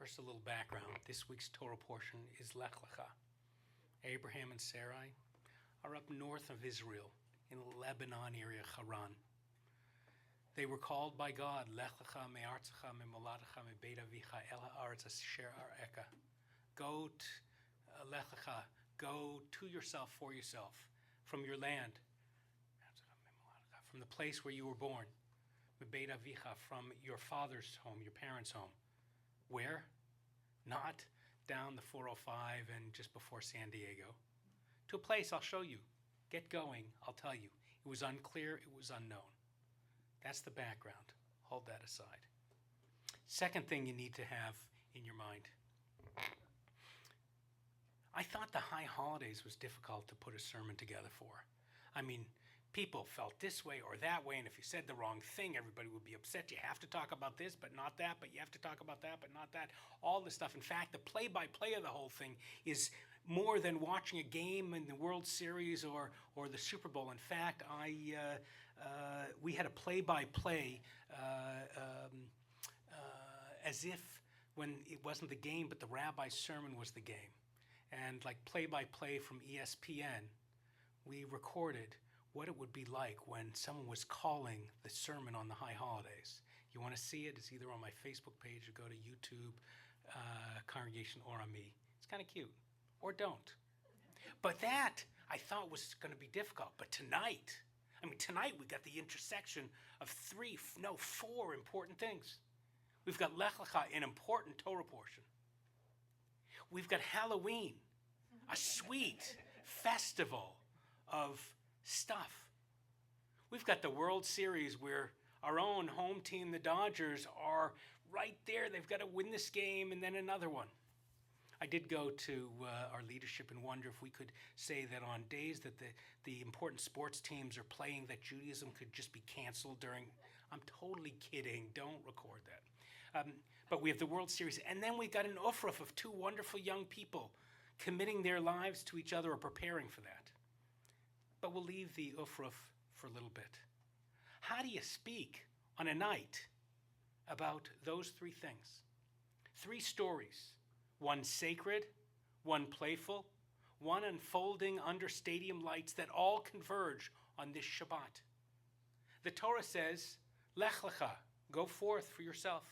First, a little background. This week's Torah portion is Lech Lecha. Abraham and Sarai are up north of Israel in Lebanon area, Haran. They were called by God, Lech Lecha me'artzecha me'moladecha me'beit avicha el ha'aretz asher ar'eka. Lech Lecha, go to yourself for yourself, from your land, from the place where you were born, me'beit avicha, from your father's home, your parents' home. Where? Not down the 405 and just before San Diego. To a place I'll show you. Get going, I'll tell you. It was unclear, it was unknown. That's the background. Hold that aside. Second thing you need to have in your mind. I thought the high holidays was difficult to put a sermon together for. I mean, people felt this way or that way, and if you said the wrong thing, everybody would be upset. You have to talk about this, but not that, but you have to talk about that, but not that. All this stuff. In fact, the play-by-play of the whole thing is more than watching a game in the World Series or the Super Bowl. In fact, we had a play-by-play as if when it wasn't the game, but the rabbi's sermon was the game. And like play-by-play from ESPN, we recorded what it would be like when someone was calling the sermon on the high holidays. You want to see it? It's either on my Facebook page or go to YouTube, Congregation or on me. It's kind of cute. Or don't. But that, I thought, was going to be difficult. But tonight we got the intersection of four important things. We've got Lech Lecha, an important Torah portion. We've got Halloween, a sweet festival of stuff. We've got the World Series where our own home team, the Dodgers, are right there. They've got to win this game and then another one. I did go to our leadership and wonder if we could say that on days that the important sports teams are playing, that Judaism could just be canceled during. I'm totally kidding. Don't record that. But we have the World Series. And then we got an ufruf of two wonderful young people committing their lives to each other or preparing for that. But we'll leave the ufruf for a little bit. How do you speak on a night about those three things? Three stories. One sacred, one playful, one unfolding under stadium lights that all converge on this Shabbat. The Torah says, Lech Lecha, go forth for yourself.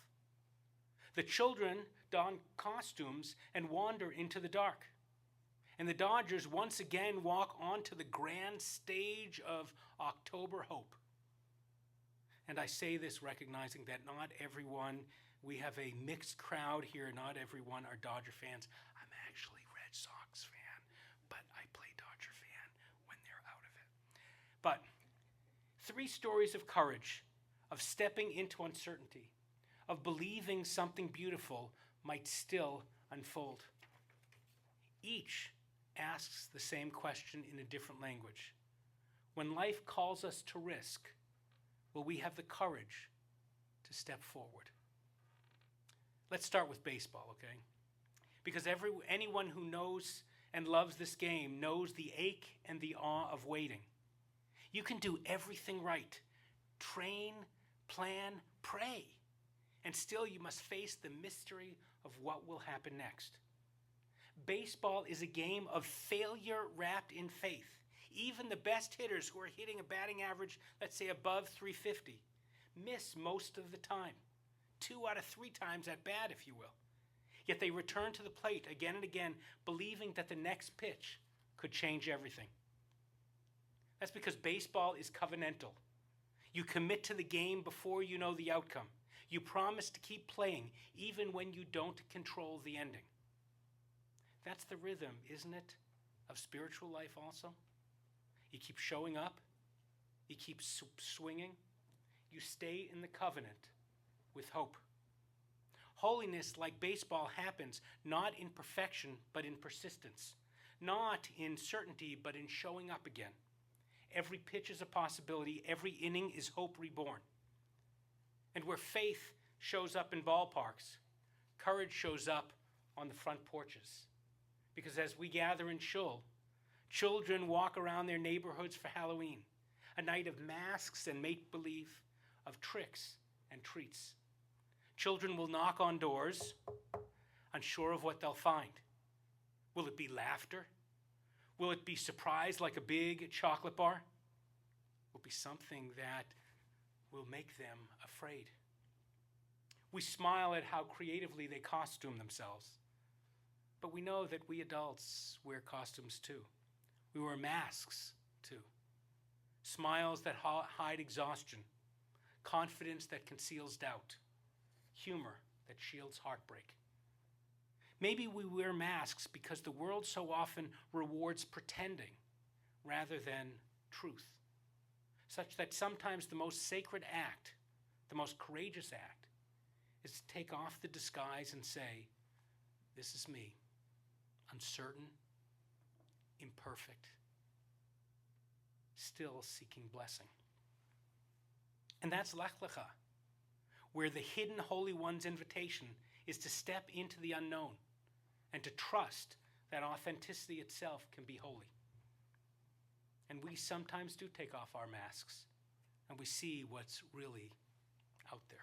The children don costumes and wander into the dark. And the Dodgers once again walk onto the grand stage of October hope. And I say this recognizing that not everyone, we have a mixed crowd here, not everyone are Dodger fans. I'm actually Red Sox fan, but I play Dodger fan when they're out of it. But three stories of courage, of stepping into uncertainty, of believing something beautiful might still unfold. Each asks the same question in a different language. When life calls us to risk, will we have the courage to step forward? Let's start with baseball, okay? Because anyone who knows and loves this game knows the ache and the awe of waiting. You can do everything right. Train, plan, pray. And still you must face the mystery of what will happen next. Baseball is a game of failure wrapped in faith. Even the best hitters who are hitting a batting average, let's say above 350, miss most of the time. 2 out of 3 times at bat, if you will. Yet they return to the plate again and again, believing that the next pitch could change everything. That's because baseball is covenantal. You commit to the game before you know the outcome. You promise to keep playing even when you don't control the ending. That's the rhythm, isn't it, of spiritual life also? You keep showing up. You keep swinging. You stay in the covenant with hope. Holiness, like baseball, happens not in perfection, but in persistence. Not in certainty, but in showing up again. Every pitch is a possibility. Every inning is hope reborn. And where faith shows up in ballparks, courage shows up on the front porches. Because as we gather in shul, children walk around their neighborhoods for Halloween, a night of masks and make-believe, of tricks and treats. Children will knock on doors, unsure of what they'll find. Will it be laughter? Will it be surprise like a big chocolate bar? Will it be something that will make them afraid? We smile at how creatively they costume themselves. But we know that we adults wear costumes too. We wear masks too. Smiles that hide exhaustion, confidence that conceals doubt, humor that shields heartbreak. Maybe we wear masks because the world so often rewards pretending rather than truth, such that sometimes the most sacred act, the most courageous act, is to take off the disguise and say, this is me, uncertain, imperfect, still seeking blessing. And that's Lech Lecha, where the hidden Holy One's invitation is to step into the unknown and to trust that authenticity itself can be holy. And we sometimes do take off our masks and we see what's really out there.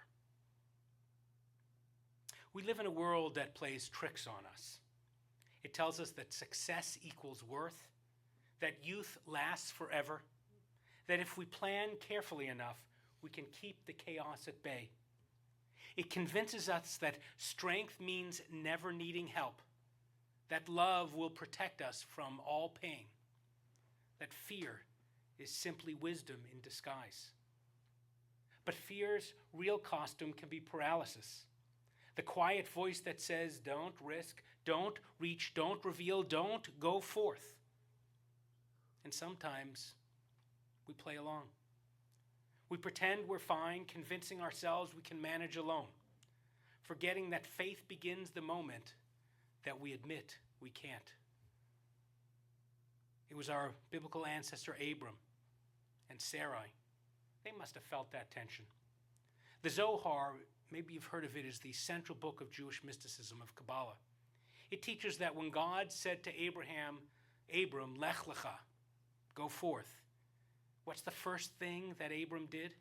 We live in a world that plays tricks on us. It tells us that success equals worth, that youth lasts forever, that if we plan carefully enough, we can keep the chaos at bay. It convinces us that strength means never needing help, that love will protect us from all pain, that fear is simply wisdom in disguise. But fear's real costume can be paralysis. The quiet voice that says, don't risk, don't reach, don't reveal, don't go forth. And sometimes we play along. We pretend we're fine, convincing ourselves we can manage alone, forgetting that faith begins the moment that we admit we can't. It was our biblical ancestor Abram and Sarai. They must have felt that tension. The Zohar, maybe you've heard of it, is the central book of Jewish mysticism, of Kabbalah. It teaches that when God said to Abram, Lech Lecha, go forth, what's the first thing that Abram did?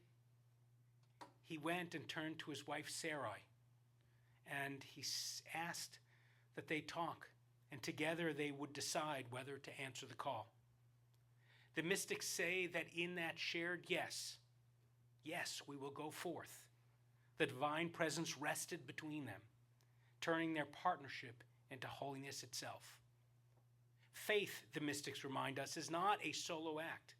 He went and turned to his wife Sarai, and he asked that they talk, and together they would decide whether to answer the call. The mystics say that in that shared yes, we will go forth, the divine presence rested between them, turning their partnership into holiness itself. Faith, the mystics remind us, is not a solo act.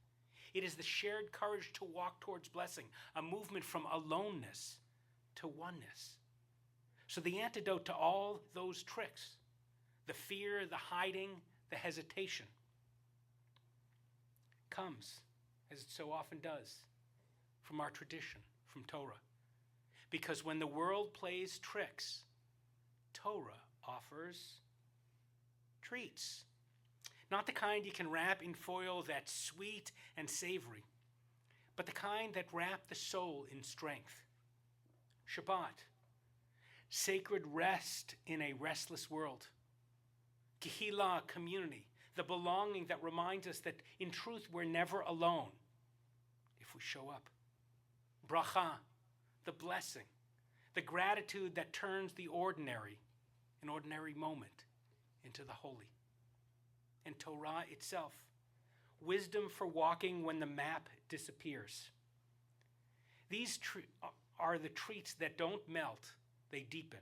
It is the shared courage to walk towards blessing, a movement from aloneness to oneness. So the antidote to all those tricks, the fear, the hiding, the hesitation, comes, as it so often does, from our tradition, from Torah. Because when the world plays tricks, Torah offers treats. Not the kind you can wrap in foil that's sweet and savory, but the kind that wrap the soul in strength. Shabbat, sacred rest in a restless world. Kehillah, community, the belonging that reminds us that in truth we're never alone if we show up. Bracha, the blessing, the gratitude that turns the ordinary, an ordinary moment, into the holy. And Torah itself, wisdom for walking when the map disappears. These are the treats that don't melt, they deepen.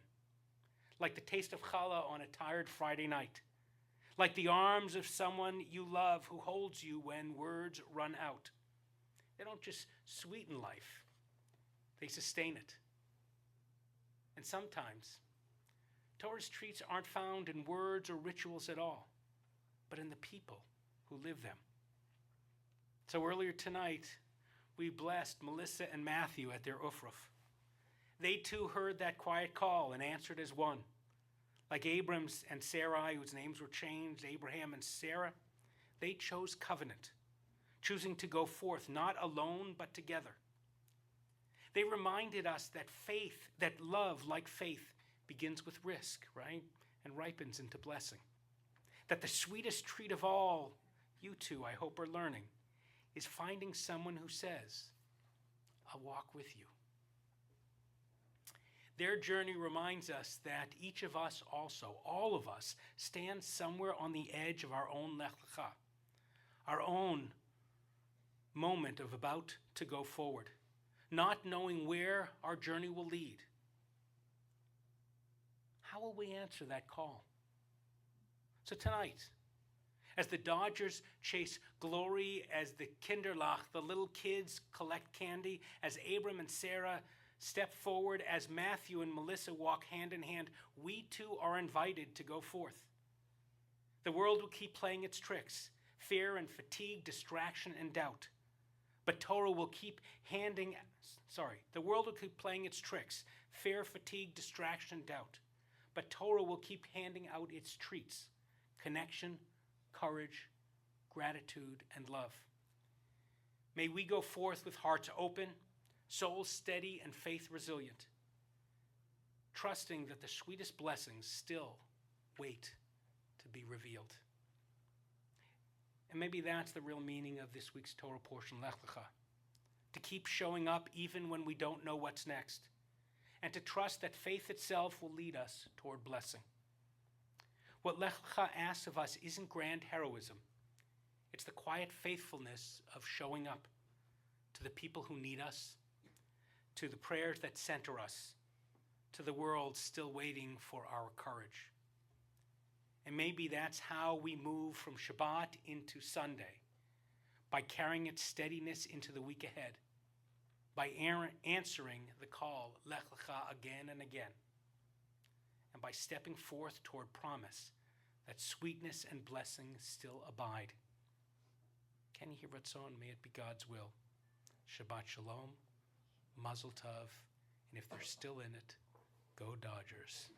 Like the taste of challah on a tired Friday night. Like the arms of someone you love who holds you when words run out. They don't just sweeten life, they sustain it. And sometimes, Torah's treats aren't found in words or rituals at all, but in the people who live them. So earlier tonight, we blessed Melissa and Matthew at their Ufruf. They too heard that quiet call and answered as one. Like Abram and Sarai, whose names were changed, Abraham and Sarah, they chose covenant, choosing to go forth not alone but together. They reminded us that faith, that love like faith, begins with risk, right? And ripens into blessing. That the sweetest treat of all, you two, I hope, are learning, is finding someone who says, I'll walk with you. Their journey reminds us that each of us also, all of us, stand somewhere on the edge of our own Lech Lecha, our own moment of about to go forward, not knowing where our journey will lead. How will we answer that call? So tonight, as the Dodgers chase glory, as the Kinderlach, the little kids, collect candy, as Abram and Sarah step forward, as Matthew and Melissa walk hand in hand, we too are invited to go forth. The world will keep playing its tricks, fear and fatigue, distraction and doubt. But Torah will keep the world will keep playing its tricks, fear, fatigue, distraction, doubt. But Torah will keep handing out its treats, connection, courage, gratitude, and love. May we go forth with hearts open, souls steady, and faith resilient, trusting that the sweetest blessings still wait to be revealed. And maybe that's the real meaning of this week's Torah portion, Lech Lecha, to keep showing up even when we don't know what's next, and to trust that faith itself will lead us toward blessing. What Lech Lecha asks of us isn't grand heroism. It's the quiet faithfulness of showing up to the people who need us, to the prayers that center us, to the world still waiting for our courage. And maybe that's how we move from Shabbat into Sunday, by carrying its steadiness into the week ahead, by answering the call, Lech Lecha, again and again, and by stepping forth toward promise that sweetness and blessing still abide. Ken Yehi Ratzon, may it be God's will. Shabbat Shalom, Mazel Tov, and if they're still in it, go Dodgers.